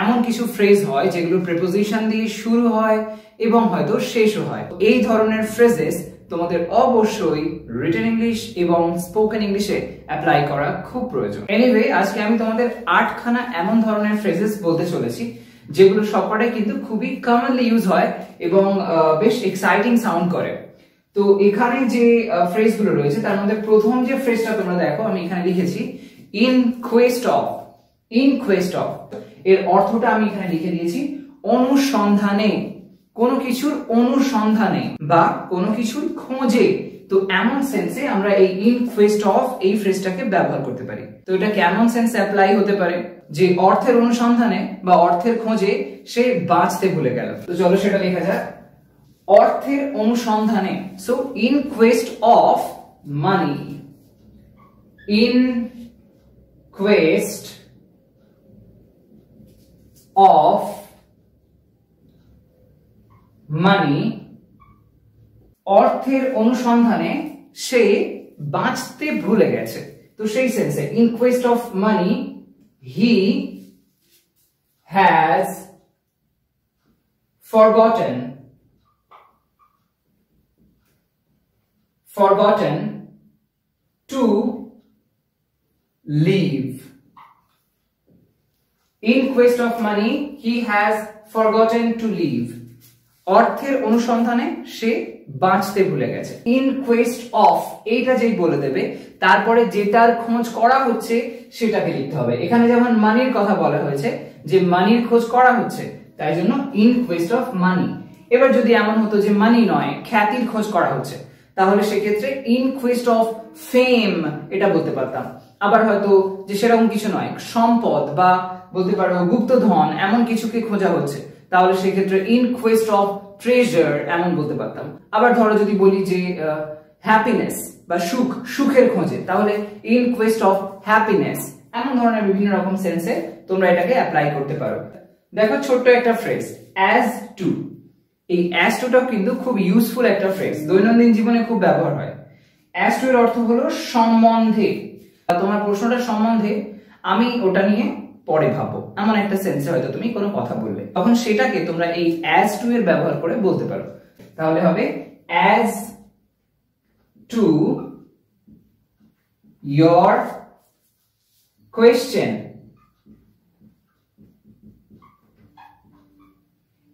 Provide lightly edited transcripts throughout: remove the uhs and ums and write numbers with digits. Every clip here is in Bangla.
এমন কিছু ফ্রেজ হয় যেগুলো প্রিপোজিশন দিয়ে শুরু হয় এবং হয়তো শেষও হয়। এই ধরনের ফ্রেজেস তোমাদের অবশ্যই রিটেন ইংলিশ এবং স্পোকেন ইংলিশে অ্যাপ্লাই করা খুব প্রয়োজন। এনিওয়ে, আজকে আমি তোমাদের 8খানা এমন ধরনের ফ্রেজেস বলতে চলেছি যেগুলো সবকটাই কিন্তু খুবই কমনলি ইউজ হয় এবং বেশ এক্সাইটিং সাউন্ড করে। তো এখানে যে ফ্রেজগুলো রয়েছে তার মধ্যে প্রথম যে ফ্রেজটা তোমরা দেখো, আমি এখানে লিখেছি in quest of. In quest of এর অর্থটা আমি এখানে লিখে দিয়েছি অনুসন্ধানে, কোনো কিছুর অনুসন্ধানে বা কোনো কিছুর খোঁজে। তো এমন সেন্সে আমরা এই ইন কোয়েস্ট অফ এই ফ্রেজটাকে ব্যবহার করতে পারি। তো এটা কেমন সেন্সে অ্যাপ্লাই হতে পারে? যে অর্থের অনুসন্ধানে বা অর্থের খোঁজে সে বাঁচতে ভুলে গেল। তো চলো সেটা লেখা যাক, অর্থের অনুসন্ধানে। So in quest of money, in quest of money, অর্থের অনুসন্ধানে সে বাঁচতে ভুলে গেছে। তো সেই সেন্সে in quest of money he has forgotten to live. In quest of money he has forgotten to live. অর্থের অনুসন্ধানে সে বাঁচতে ভুলে গেছে। ইন কোয়েস্ট অফ এইটা যেই বলে দেবে তারপরে যেটার খোঁজ করা হচ্ছে সেটাকে লিখতে হবে। এখানে যেমন মানির কথা বলা হয়েছে যে মানির খোঁজ করা হচ্ছে, তাই জন্য ইন কোয়েস্ট অফ মানি। এবার যদি এমন হতো যে মানি নয় খ্যাতির খোঁজ করা হচ্ছে, তাহলে সেক্ষেত্রে ইন কোয়েস্ট অফ ফেম এটা বলতে পারতাম। আবার হয়তো যে সেরকম কিছু নয়, সম্পদ বা বলতে পারো গুপ্তধন এমন কিছুকে খোঁজা হচ্ছে, তাহলে সেক্ষেত্রে ইন কোয়েস্ট অফ ট্রেজার এমন বলতে পারতাম। আবার ধরো যদি বলি যে হ্যাপিনেস বা সুখ, সুখের খোঁজে, তাহলে ইন কোয়েস্ট অফ হ্যাপিনেস। এমন ধরনের বিভিন্ন রকম সেন্সে তোমরা এটাকে অ্যাপ্লাই করতে পারো। দেখো ছোট্ট একটা ফ্রেজ অ্যাজ টু। এই অ্যাজ টুটাও কিন্তু খুব ইউজফুল একটা ফ্রেজ, দৈনন্দিন জীবনে খুব ব্যবহার হয়। অ্যাজ টু এর অর্থ হলো সম্বন্ধে। তোমার প্রশ্নটা সম্বন্ধে, আমি ওটা নিয়ে পরে ভাবো, এমন একটা সেন্সে হয়তো তুমি কোনো কথা বললে, তখন সেটাকে তোমরা এই অ্যাজ টু এর ব্যবহার করে বলতে পারো। তাহলে হবে as to your question,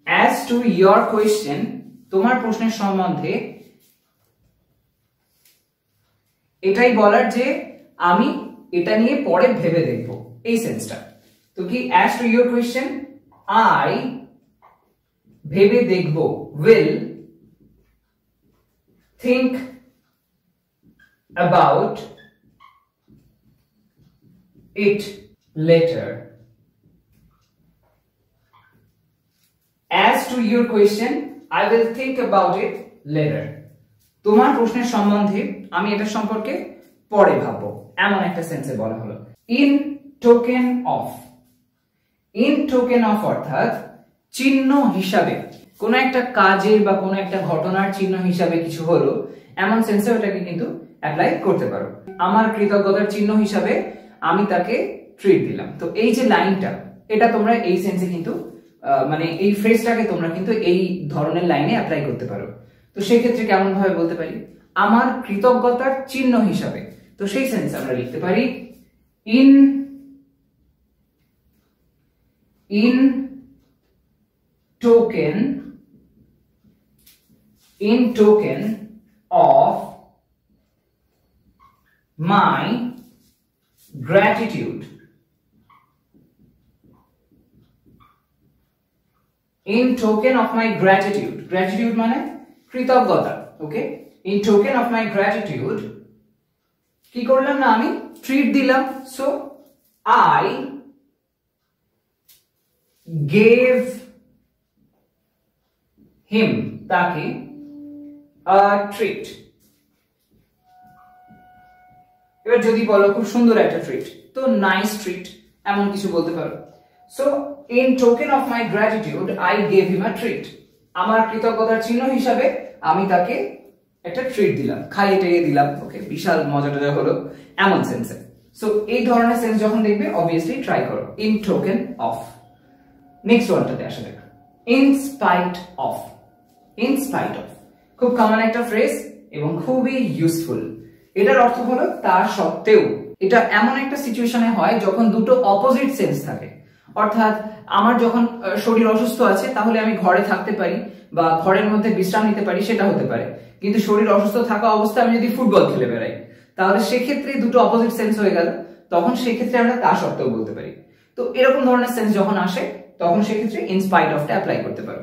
as to your question তোমার প্রশ্নের সম্বন্ধে, এটাই বলার যে আমি এটা নিয়ে পরে ভেবে দেখব, এই সেন্সটা। তো কি as to your question I ভেবে দেখব, will think about it later. As to your question I will think about it later. তোমার প্রশ্নের সম্বন্ধে আমি এটা সম্পর্কে পরে ভাববো, এমন একটা সেন্সে বলা হলো। In token of. In token of অর্থাৎ চিহ্ন হিসাবে, কোন একটা কাজের বা কোন একটা ঘটনার চিহ্ন হিসাবে কিছু হলো, এমন সেন্সে ওটাকে কিন্তু অ্যাপ্লাই করতে পারো। আমার কৃতজ্ঞতার চিহ্ন হিসাবে আমি তাকে ট্রিট দিলাম। তো এই যে লাইনটা, এটা তোমরা এই সেন্সে কিন্তু মানে এই ফ্রেজটাকে তোমরা কিন্তু এই ধরনের লাইনে অ্যাপ্লাই করতে পারো। তো সেই ক্ষেত্রে কেমন ভাবে বলতে পারি? আমার কৃতজ্ঞতার চিহ্ন হিসাবে। তো সেই সেন্সে আমরা লিখতে পারি in token of my gratitude. In token of my gratitude. Gratitude মানে কৃতজ্ঞতা। ওকে, in token of my gratitude কি করলাম না, আমি ট্রিট দিলাম। সো I gave him তাকে a treat. এবার যদি বলো খুব সুন্দর একটা ট্রিট, তো নাইস ট্রিট এমন কিছু বলতে পারো। So in token of my gratitude I gave him a treat. আমার কৃতজ্ঞতার চিহ্ন হিসাবে আমি তাকে একটা ট্রিট দিলাম, খাইয়ে টাইয়ে দিলাম, ওকে, বিশাল মজাটা হলো, এমন সেন্সে। সো এই ধরনের সেন্স যখন দেখবে অবভিয়াসলি ট্রাই করো ইন টোকেন অফ। নেক্সট ওয়ানটাতে আসা যাক, in spite of. In spite of খুব কমন একটা ফ্রেজ এবং খুবই ইউজফুল। এটার অর্থ হলো তা সত্ত্বেও। এটা এমন একটা সিচুয়েশনে হয় যখন দুটো অপোজিট সেন্স থাকে, অর্থাৎ আমার যখন শরীর অসুস্থ আছে তাহলে আমি ঘরে থাকতে পারি বা ঘরের মধ্যে বিশ্রাম নিতে পারি, সেটা হতে পারে। কিন্তু শরীর অসুস্থ থাকা অবস্থায় আমি যদি ফুটবল খেলে বেড়াই, তাহলে সেক্ষেত্রে দুটো অপোজিট সেন্স হয়ে গেল, তখন সেক্ষেত্রে আমরা তা সত্ত্বেও বলতে পারি। তো এরকম ধরনের সেন্স যখন আসে তখন সেক্ষেত্রে ইন স্পাইট অফটা অ্যাপ্লাই করতে পারো।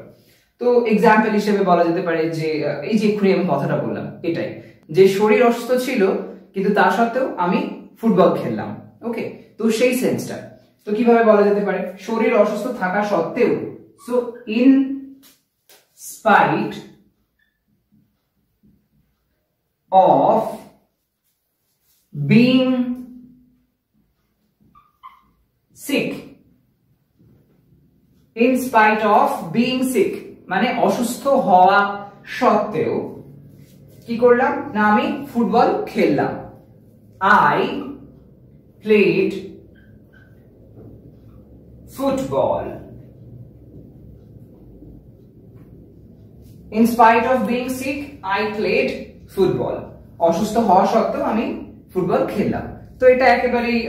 তো এক্সাম্পল হিসেবে বলা যেতে পারে যে এই যে এক্ষুনি আমি কথাটা বললাম এটাই, যে শরীর অসুস্থ ছিল কিন্তু তা সত্ত্বেও আমি ফুটবল খেললাম। ওকে, তো সেই সেন্সটা তো কিভাবে বলা যেতে পারে, শরীর অসুস্থ থাকা সত্ত্বেও, so in spite of being sick. In spite of being sick মানে অসুস্থ হওয়া সত্ত্বেও কি করলাম না, আমি ফুটবল খেললাম। I played football. In spite of being sick, I played football. অসুস্থ হওয়া সত্ত্বেও আমি ফুটবল খেললাম। তো এটা একেবারেই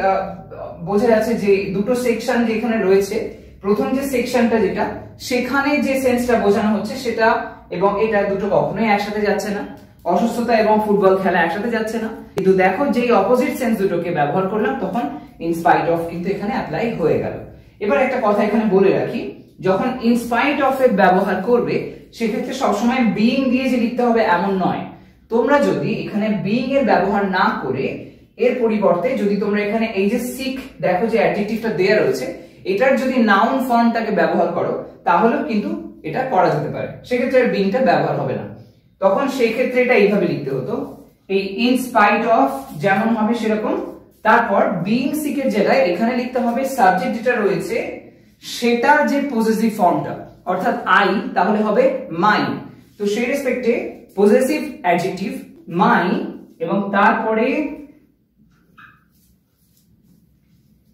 বোঝা যাচ্ছে যে দুটো সেকশন যেখানে রয়েছে, প্রথম যে সেকশনটা যেটা সেখানে যে সেন্সটা বোঝানো হচ্ছে সেটা এবং এটা দুটো কখনোই একসাথে যাচ্ছে না। অসুস্থতা এবং ফুটবল খেলা একসাথে যাচ্ছে না, কিন্তু দেখো যেই অপোজিট সেন্স দুটোকে ব্যবহার করলাম তখন ইন স্পাইট অফ কিন্তু এখানে অ্যাপ্লাই হয়ে গেল। এবার একটা কথা এখানে বলে রাখি, যখন ইন স্পাইট অফ এর ব্যবহার করবে সেক্ষেত্রে সবসময় বিইং দিয়ে যে লিখতে হবে এমন নয়। তোমরা যদি এখানে বিইং এর ব্যবহার না করে এর পরিবর্তে যদি তোমরা এখানে এই যে সিক দেখো যে অ্যাডজেক্টিভটা দেয়া রয়েছে, এটার যদি নাউন ফর্মটাকে ব্যবহার করো তাহলেও কিন্তু এটা করা যেতে পারে, সেক্ষেত্রে বিইংটা ব্যবহার হবে না। তখন সেই ক্ষেত্রে এটা এইভাবে লিখতে হতো, এই ইন স্পাইট অফ যেমন হবে সেরকম, তারপর বিইং সিক এর জায়গায় এখানে লিখতে হবে সাবজেক্ট যেটা রয়েছে সেটার যে পজেসিভ ফর্মটা, অর্থাৎ আই, তাহলে হবে মাই। তো সেই রেসপেক্টে পজেসিভ অ্যাডজেক্টিভ মাই এবং তারপরে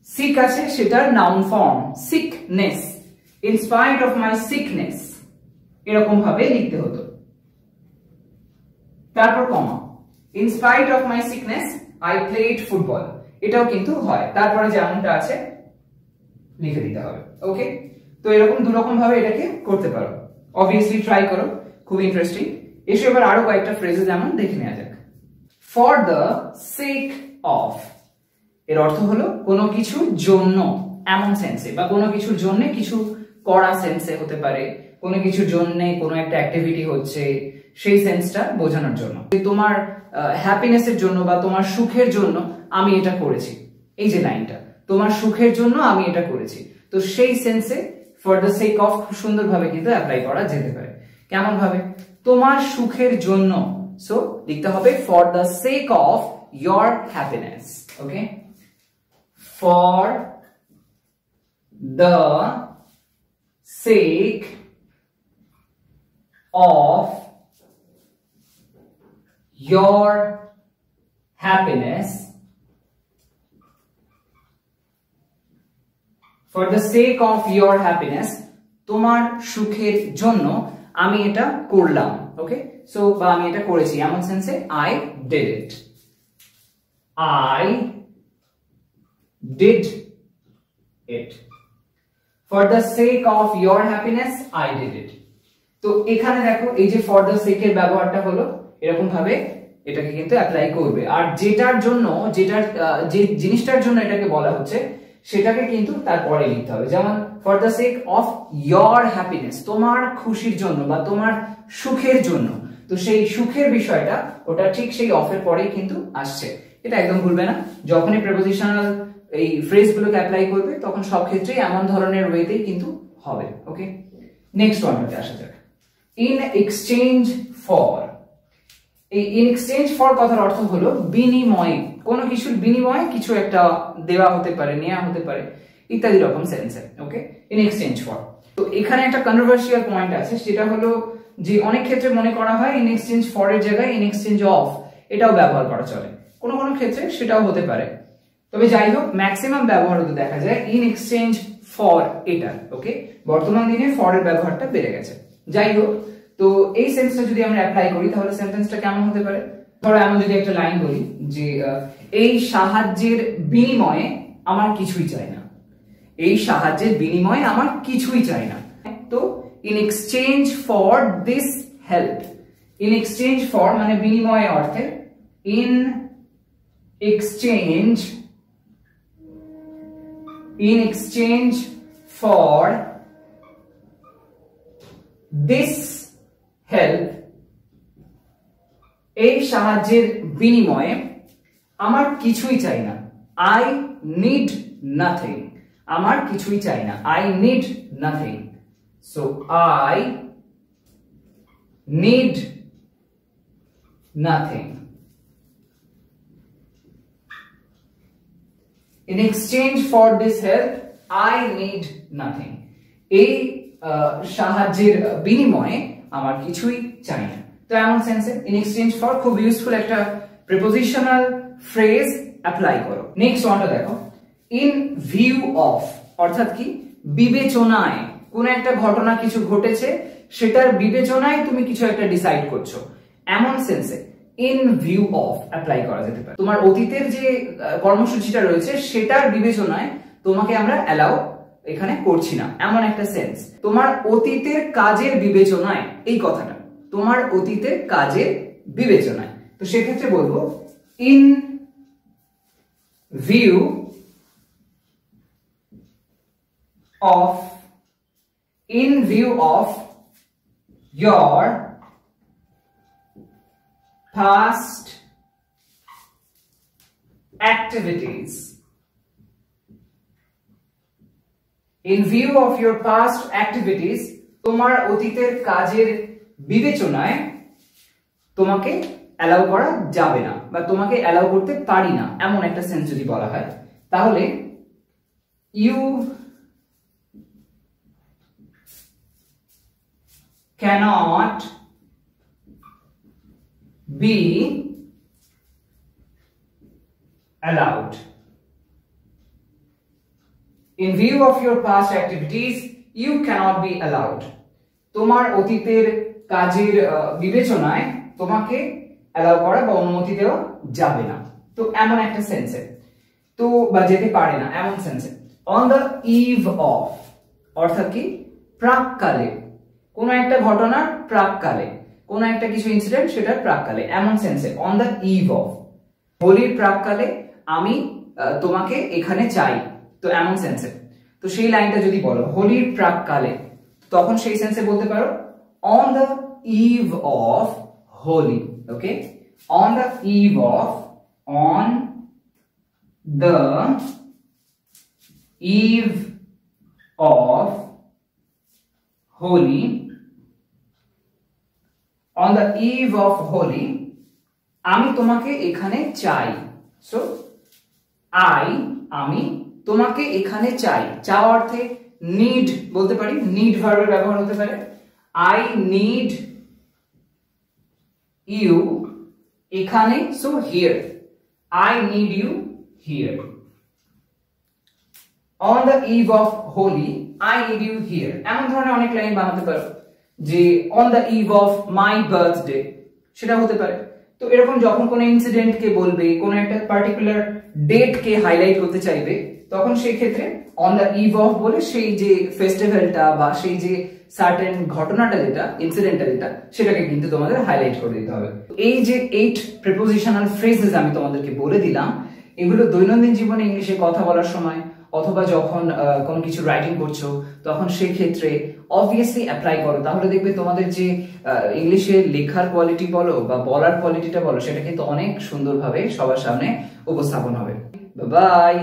সিক আছে সেটার noun form sickness. In spite of my sickness এরকম ভাবে লিখতে হতো, তারপর comma. In spite of my sickness I played football, এটাও কিন্তু হয়, তারপরে যেমনটা আছে লিখে দিতে হবে। ওকে, তো এরকম দুরকম ভাবে এটাকে করতে পারো, অবভিয়াসলি ট্রাই করো, খুব ইন্টারেস্টিং। এসে এবার আরো কয়েকটা ফ্রেজেস যেমন দেখে নেওয়া যাক। ফর দ্য সেক অফ এর অর্থ হলো কোনো কিছুর জন্য, এমন সেন্সে, বা কোনো কিছুর জন্য কিছু করা সেন্সে হতে পারে, কোনো কিছুর জন্য কোনো একটা অ্যাক্টিভিটি হচ্ছে সেই সেন্সটা বোঝানোর জন্য। তোমার হ্যাপিনেসের জন্য বা তোমার সুখের জন্য আমি এটা করেছি, এই যে লাইনটা তোমার সুখের জন্য আমি এটা করেছি, তো সেই সেন্সে ফর দ্য সেক অফ খুব সুন্দরভাবে কিন্তু অ্যাপ্লাই করা যেতে পারে। কেমন ভাবে, তোমার সুখের জন্য, সো লিখতে হবে for the sake of your happiness. Okay, for the sake of your happiness, for the sake of your happiness তোমার সুখের জন্য আমি এটা করলাম। ওকে, সো বা আমি এটা করেছি এমন সেন্সে I did it, I did it, for the sake of your happiness I did it। তো এখানে দেখো এই যে ফর দ্য সেক এর ব্যবহারটা হলো এরকম ভাবে এটাকে কিন্তু অ্যাপ্লাই করবে, আর যেটার জন্য যে জিনিসটার জন্য এটাকে বলা হচ্ছে সেটাকে কিন্তু তারপরে লিখতে হবে। যেমন for the sake of your happiness, তোমার খুশির জন্য বা তোমার সুখের জন্য, তো সেই সুখের বিষয়টা ওটা ঠিক সেই অফের পরেই কিন্তু আসছে, এটা একদম ভুলবে না। যখনই প্রেপোজিশনাল এই ফ্রেজগুলোকে অ্যাপ্লাই করবে তখন সব ক্ষেত্রেই এমন ধরনের ওয়েতেই কিন্তু হবে। ওকে, নেক্সট ওয়ানটাতে আসা যাক, ইন এক্সচেঞ্জ ফর। এই ইন এক্সচেঞ্জ ফর কথার অর্থ হলো বিনিময়ে, কোনো কিছুর বিনিময়ে কিছু একটা দেওয়া হতে পারে, নেওয়া হতে পারে, ইত্যাদি রকম সেন্সে। ওকে, ইন এক্সচেঞ্জ ফর। তো এখানে একটা কন্ট্রোভার্সিয়াল পয়েন্ট আছে, সেটা হলো যে অনেক ক্ষেত্রে মনে করা হয় ইন এক্সচেঞ্জ ফর এর জায়গায় ইন এক্সচেঞ্জ অফ এটাও ব্যবহার করা চলে, কোনো কোনো ক্ষেত্রে সেটাও হতে পারে। তবে যাই হোক ম্যাক্সিমাম ব্যবহার হতে দেখা যায় ইন এক্সচেঞ্জ ফর এটা। ওকে, বর্তমান দিনে ফর এর ব্যবহারটা বেড়ে গেছে। যাই হোক, তো এই সেন্সটা যদি আমরা অ্যাপ্লাই করি তাহলে সেন্টেন্সটা কেমন হতে পারে? ধরো আমি যদি একটা লাইন বলি যে এই সাহায্যের বিনিময়ে আমার কিছুই চাই না, এই সাহায্যের বিনিময়ে আমার কিছুই চাই না। তো in exchange for this help, in exchange for মানে বিনিময়ে অর্থে, in exchange, in exchange for this help, এই সাহায্যের বিনিময়ে আমার কিছুই চাই না, I need nothing, আমার কিছুই চাই না, I need nothing, so I need nothing. In exchange for this help, I need nothing. এই সাহায্যের বিনিময়ে আমার কিছুই চাই না। তো এমন সেন্সে in exchange for খুব ইউজফুল একটা প্রিপোজিশনাল ফ্রেজ অ্যাপ্লাই করো। নেক্সট ওয়ানটা দেখো, in view of অর্থাৎ কি বিবেচনায়, কোন একটা ঘটনা কিছু ঘটেছে সেটার বিবেচনায় তুমি কিছু একটা ডিসাইড করছো, এমন সেন্সে in view of অ্যাপ্লাই করা যেতে পারে। তোমার অতীতের যে কর্মসূচিটা রয়েছে সেটার বিবেচনায় তোমাকে আমরা অ্যালাউ এখানে করছি না, এমন একটা সেন্স। তোমার অতীতের কাজের বিবেচনায়, এই কথাটা তোমার অতীতের কাজের বিবেচনায়, তো সেক্ষেত্রে বলবো in view of, in view of your past activities, in view of your past activities, তোমার অতীতের কাজের বিবেচনায় তোমাকে অ্যালাউ করা যাবে না বা তোমাকে অ্যালাউ করতে পারি না, এমন একটা সেন্স যদি বলা হয় তাহলে you cannot be allowed. In view of your past activities, you cannot be allowed. তোমার অতীতের কাজের বিবেচনায় তোমাকে অ্যালাউ করা বা অনুমতি দেওয়া যাবে না, তো এমন একটা সেন্সে, তো বা যেতে পারে না এমন সেন্সে। অন দ্য ইভ অফ অর্থাৎ কি প্রাককালে, কোন একটা ঘটনার প্রাককালে, কোন একটা কিছু ইনসিডেন্ট সেটার প্রাককালে, এমন সেন্সে অন দ্য ইভ অফ। হোলির প্রাককালে আমি তোমাকে এখানে চাই, তো এমন সেন্সে। তো সেই লাইনটা যদি বলো হোলির প্রাককালে, তখন সেই সেন্সে বলতে পারো on the eve of Holi. Okay, on the eve of, on the eve of Holi, on the eve of Holi, আমি তোমাকে এখানে চাই। সো আমি তোমাকে এখানে চাই, চাওয়া অর্থে নিড বলতে পারি, নিড ভার্বের ব্যবহার হতে পারে। I need you এখানে, so here, I need you here. On the eve of Holi, I need you here. এমন ধরনের অনেক লাইন বানাতে পারো যে on the eve of my birthday, সেটা হতে পারে। তো এরকম যখন কোনো ইনসিডেন্ট কে বলবে, কোনো একটা পার্টিকুলার ডেট কে হাইলাইট করতে চাইবে, তখন সেই ক্ষেত্রে on the eve of বলে সেই যে ফেস্টিভ্যালটা বা সেই যে সার্টেন ঘটনাটা যেটা ইনসিডেন্টটা যেটা সেটাকে কিন্তু তোমাদের হাইলাইট করে দিতে হবে। এই যে 8 প্রিপোজিশনাল ফ্রেজেস আমি তোমাদেরকে বলে দিলাম, এগুলো দৈনন্দিন জীবনে ইংলিশে কথা বলার সময় অথবা যখন কোনো কিছু রাইটিং করছো তখন সেই ক্ষেত্রে অবভিয়াসলি অ্যাপ্লাই করো, তাহলে দেখবে তোমাদের যে ইংলিশে লেখার কোয়ালিটি বলো বা বলার কোয়ালিটিটা বলো সেটা কিন্তু অনেক সুন্দরভাবে সবার সামনে উপস্থাপন হবে। বাই।